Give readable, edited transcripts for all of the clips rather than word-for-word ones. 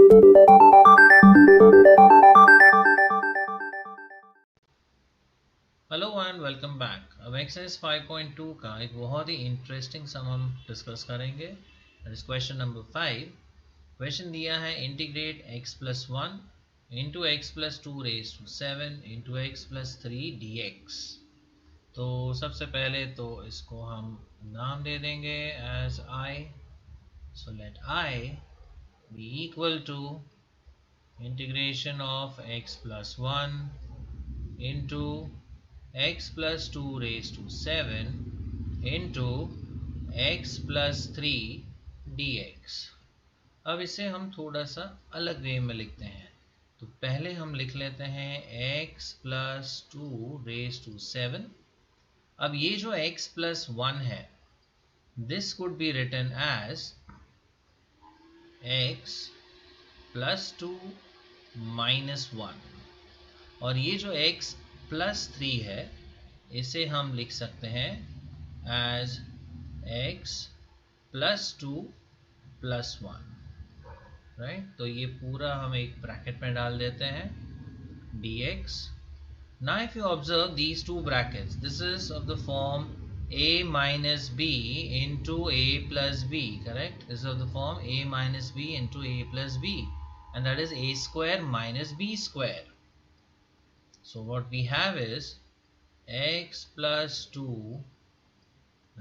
Hello and welcome back. अब exercise 5.2 का एक बहुत ही इंटरेस्टिंग सम हम डिस्कस करेंगे। That is question number 5। Question दिया है integrate x plus 1 into x plus 2 raise to 7 into x plus 3 dx। तो सबसे पहले तो इसको हम नाम दे देंगे as i। So let i be equal to integration of x plus 1 into x plus 2 raised to 7 into x plus 3 dx। अब इसे हम थोड़ा सा अलग वे में लिखते हैं। तो पहले हम लिख लेते हैं x plus 2 raised to 7। अब ये जो x plus 1 है, this could be written as x plus 2 minus 1। और ये जो x प्लस 3 है, इसे हम लिख सकते हैं as x plus 2 plus 1, right. तो ये पूरा हम एक ब्रैकेट में डाल देते हैं dx। Now if you observe these two brackets, this is of the form a minus b into a plus b, correct? This is of the form a minus b into a plus b, and that is a square minus b square. So what we have is x plus 2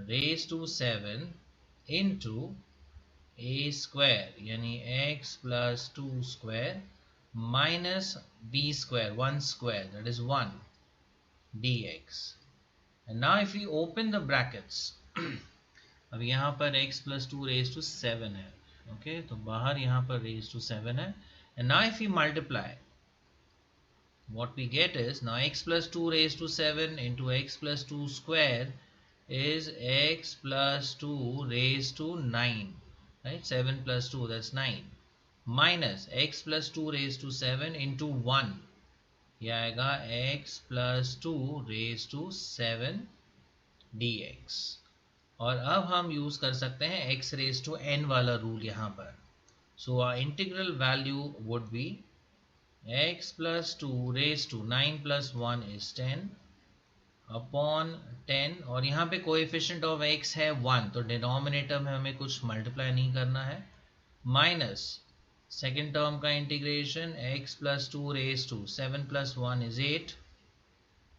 raised to 7 into a square, यानी x plus 2 square minus b square, 1 square, that is 1 dx. And now if we open the brackets, अब यहाँ पर x plus 2 raised to 7 है, okay? तो बाहर यहाँ पर raised to 7 है। And now if we multiply, what we get is, now x plus 2 raised to 7 into x plus 2 square is x plus 2 raised to 9, right? 7 plus 2, that's 9, minus x plus 2 raised to 7 into 1, ये आएगा x plus 2 raised to 7 dx। और अब हम use कर सकते हैं x raised to n वाला rule यहाँ पर। So our integral value would be x plus 2 raised to 9 plus 1 is 10 upon 10, और यहाँ पे कोएफिशिएंट ऑफ x है 1, तो डिनोमिनेटर में हमें कुछ मल्टीप्लाई नहीं करना है, माइनस सेकेंड टर्म का integration x plus 2 raised to 7 plus 1 is 8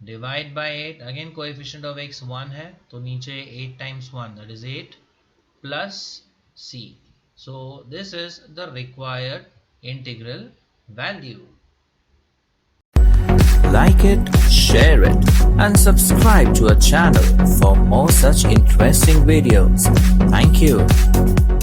divide by 8, again coefficient of x 1 है, तो नीचे 8 times 1 that is 8 plus c। So this is the required integral value. Like it, share it, and subscribe to our channel for more such interesting videos. Thank you.